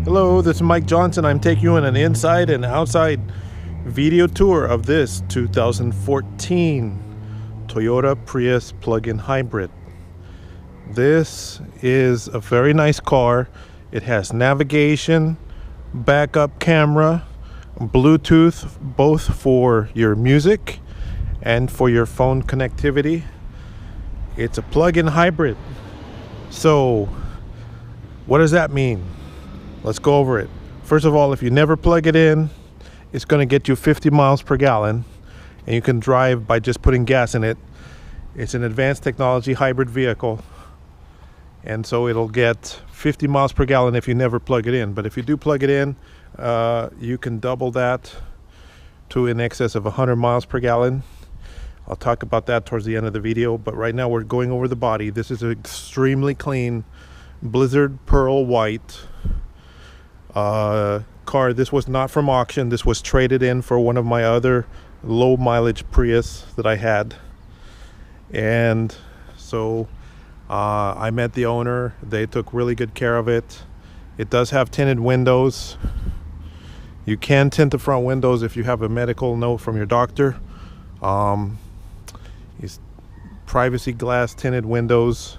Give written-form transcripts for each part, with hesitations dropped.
Hello, this is Mike Johnson. I'm taking you on an inside and outside video tour of this 2014 Toyota Prius plug-in hybrid. This is a very nice car. It has navigation, backup camera, Bluetooth, both for your music and for your phone connectivity. It's a plug-in hybrid. So, what does that mean? Let's go over it. First of all, if you never plug it in, it's going to get you 50 miles per gallon, and you can drive by just putting gas in it. It's an advanced technology hybrid vehicle, and so it'll get 50 miles per gallon if you never plug it in. But if you do plug it in, you can double that to in excess of 100 miles per gallon. I'll talk about that towards the end of the video, but right now we're going over the body. This is an extremely clean Blizzard Pearl White car. This was not from auction. This was traded in for one of my other low mileage Prius that I had, and so I met the owner. They took really good care of it. It does have tinted windows. You can tint the front windows if you have a medical note from your doctor. It's privacy glass tinted windows,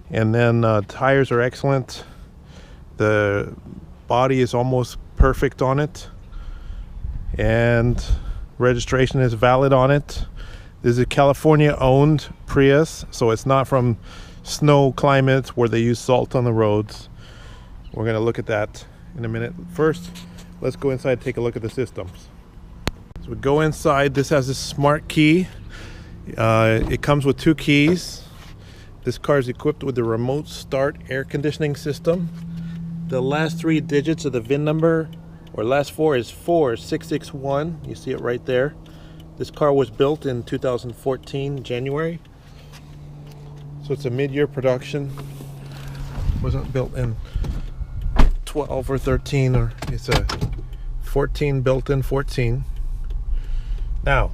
and then tires are excellent. The body is almost perfect on it, and registration is valid on it. This is a California owned Prius, so it's not from snow climates where they use salt on the roads. We're going to look at that in a minute. First, let's go inside and take a look at the systems. So we go inside. This has a smart key. It comes with 2 keys. This car is equipped with the remote start air conditioning system. The last 3 digits of the VIN number, or last 4, is 4661. You see it right there. This car was built in 2014 January, so it's a mid-year production. Wasn't built in 12 or 13, or it's a 14 built in 14. Now,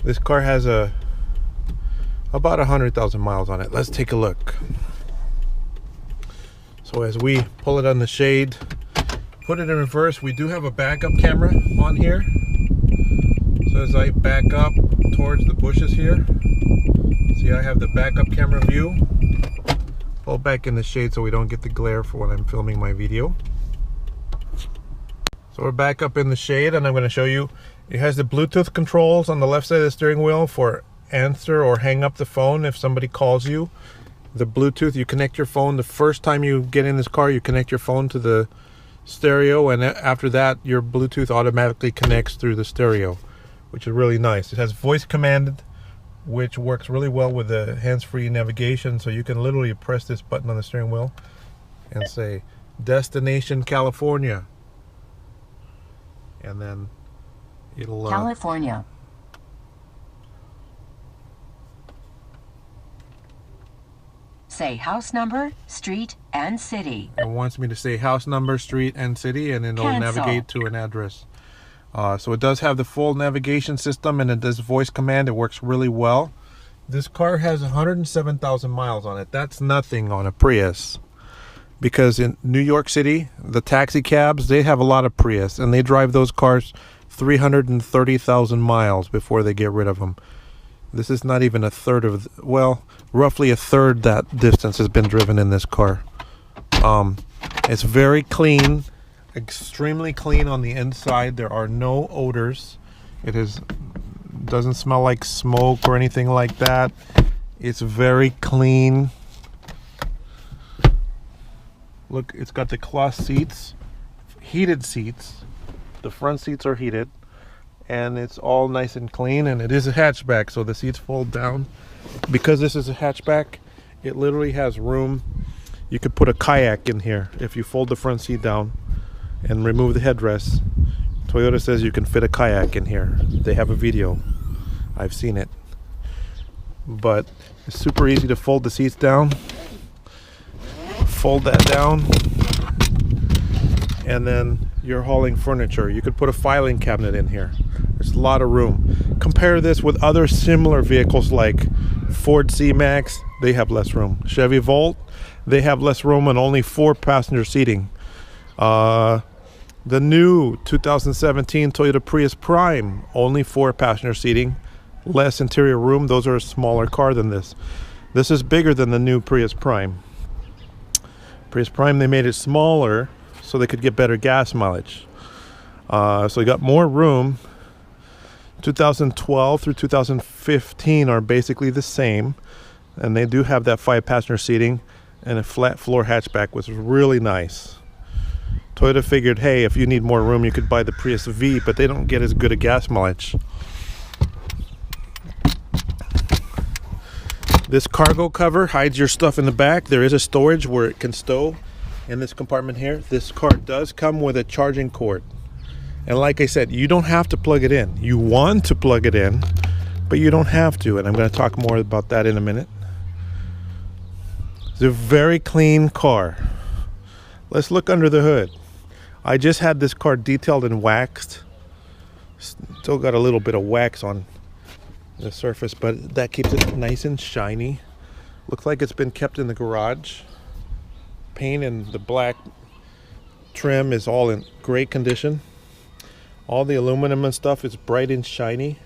this car has about 100,000 miles on it. Let's take a look. So as we pull it on the shade, put it in reverse, we do have a backup camera on here. So as I back up towards the bushes here, see I have the backup camera view. Pull back in the shade so we don't get the glare for when I'm filming my video. So we're back up in the shade, and I'm going to show you, it has the Bluetooth controls on the left side of the steering wheel for answer or hang up the phone if somebody calls you. The Bluetooth, you connect your phone the first time you get in this car. You connect your phone to the stereo, and after that your Bluetooth automatically connects through the stereo, which is really nice. It has voice commanded, which works really well with the hands-free navigation, so you can literally press this button on the steering wheel and say destination California, and then it'll California. Say house number, street, and city. It wants me to say house number, street, and city, and it'll navigate to an address. So it does have the full navigation system, and it does voice command. It works really well. This car has 107,000 miles on it. That's nothing on a Prius, because in New York City, the taxi cabs, they have a lot of Prius, and they drive those cars 330,000 miles before they get rid of them. This is not even a third of, well, roughly a third that distance has been driven in this car. It's very clean, extremely clean on the inside. There are no odors. It doesn't smell like smoke or anything like that. It's very clean. Look, it's got the cloth seats, heated seats. The front seats are heated, and it's all nice and clean, and it is a hatchback, so the seats fold down. Because this is a hatchback, it literally has room. You could put a kayak in here if you fold the front seat down and remove the headrest. Toyota says you can fit a kayak in here. They have a video. I've seen it. But it's super easy to fold the seats down. Fold that down, and then you're hauling furniture. You could put a filing cabinet in here. There's a lot of room. Compare this with other similar vehicles like Ford C-Max. They have less room. Chevy Volt, they have less room and only 4 passenger seating. The new 2017 Toyota Prius Prime, only 4 passenger seating, less interior room. Those are a smaller car than this. This is bigger than the new Prius Prime. Prius Prime, they made it smaller so they could get better gas mileage. So you got more room. 2012 through 2015 are basically the same, and they do have that 5 passenger seating, and a flat floor hatchback was really nice. Toyota figured, hey, if you need more room, you could buy the Prius V, but they don't get as good a gas mileage. This cargo cover hides your stuff in the back. There is a storage where it can stow in this compartment here. This car does come with a charging cord. And like I said, you don't have to plug it in. You want to plug it in, but you don't have to. And I'm going to talk more about that in a minute. It's a very clean car. Let's look under the hood. I just had this car detailed and waxed. Still got a little bit of wax on the surface, but that keeps it nice and shiny. Looks like it's been kept in the garage. Paint and the black trim is all in great condition. All the aluminum and stuff is bright and shiny.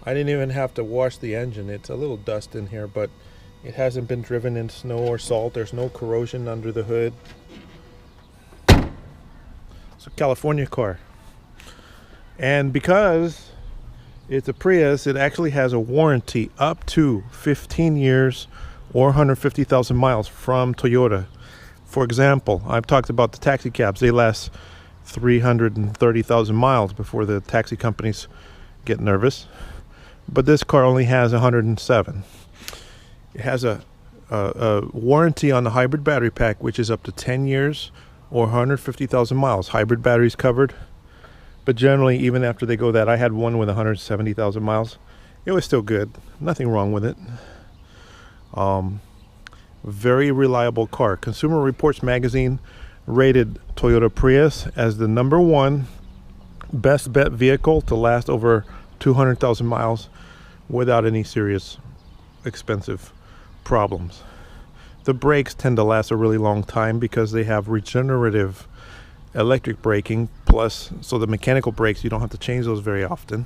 I didn't even have to wash the engine. It's a little dust in here, but it hasn't been driven in snow or salt. There's no corrosion under the hood. It's a California car. And because it's a Prius, it actually has a warranty up to 15 years or 150,000 miles from Toyota. For example, I've talked about the taxi cabs. They last 330,000 miles before the taxi companies get nervous. But this car only has 107. It has a warranty on the hybrid battery pack, which is up to 10 years or 150,000 miles. Hybrid batteries covered. But generally, even after they go that, I had one with 170,000 miles. It was still good. Nothing wrong with it. Very reliable car. Consumer Reports magazine rated Toyota Prius as the #1 best bet vehicle to last over 200,000 miles without any serious expensive problems. The brakes tend to last a really long time because they have regenerative electric braking, plus so the mechanical brakes, you don't have to change those very often.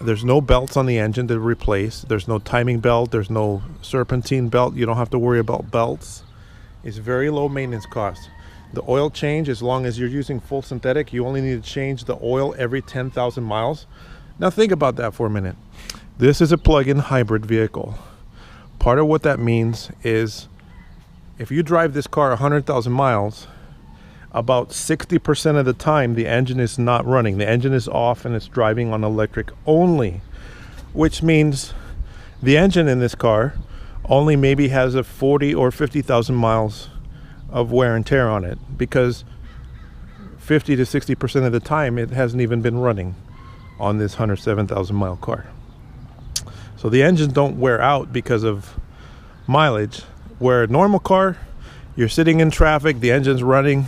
There's no belts on the engine to replace. There's no timing belt. There's no serpentine belt. You don't have to worry about belts. It's very low maintenance cost. The oil change, as long as you're using full synthetic, you only need to change the oil every 10,000 miles. Now think about that for a minute. This is a plug-in hybrid vehicle. Part of what that means is if you drive this car 100,000 miles, about 60% of the time the engine is not running. The engine is off and it's driving on electric only, which means the engine in this car only maybe has a 40 or 50,000 miles of wear and tear on it, because 50 to 60% of the time it hasn't even been running on this 107,000 mile car. So the engines don't wear out because of mileage. Where a normal car, you're sitting in traffic, the engine's running.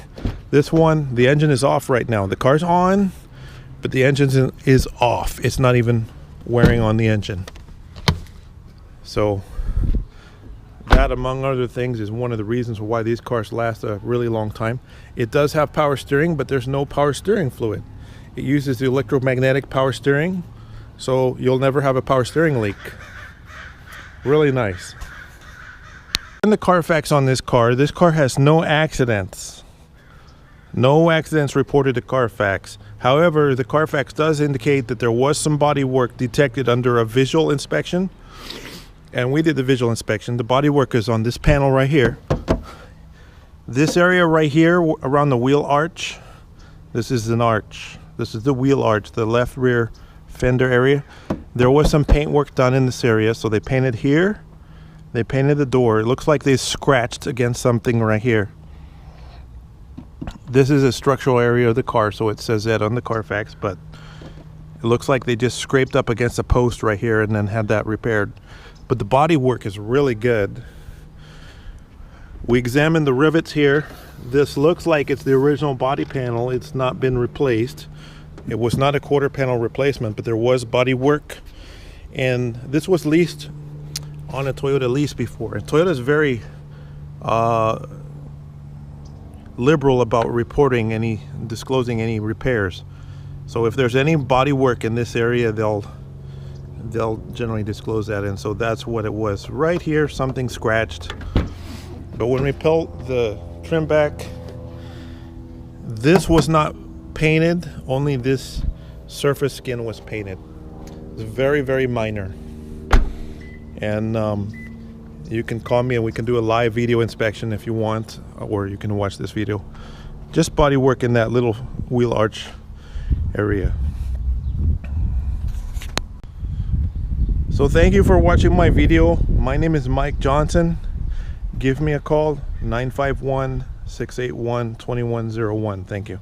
This one, the engine is off right now. The car's on, but the engine is off. It's not even wearing on the engine. So that, among other things, is one of the reasons why these cars last a really long time. It does have power steering, but there's no power steering fluid. It uses the electromagnetic power steering, so you'll never have a power steering leak. Really nice. In the Carfax on this car has no accidents. No accidents reported to Carfax. However, the Carfax does indicate that there was some body work detected under a visual inspection. And we did the visual inspection. The body work is on this panel right here. This area right here around the wheel arch. This is an arch. This is the wheel arch, the left rear fender area. There was some paint work done in this area. So they painted here. They painted the door. It looks like they scratched against something right here. This is a structural area of the car, so it says that on the Carfax, but it looks like they just scraped up against a post right here and then had that repaired. But the body work is really good. We examined the rivets here. This looks like it's the original body panel. It's not been replaced. It was not a quarter panel replacement, but there was body work. And this was leased on a Toyota lease before. And Toyota is very liberal about reporting any, disclosing any repairs. So if there's any body work in this area, they'll generally disclose that. And so that's what it was. Right here, something scratched. But when we peeled the trim back, this was not painted, only this surface skin was painted. It's very, very minor. And you can call me and we can do a live video inspection if you want, or you can watch this video. Just body work in that little wheel arch area. So thank you for watching my video. My name is Mike Johnson. Give me a call, 951-681-2101. Thank you.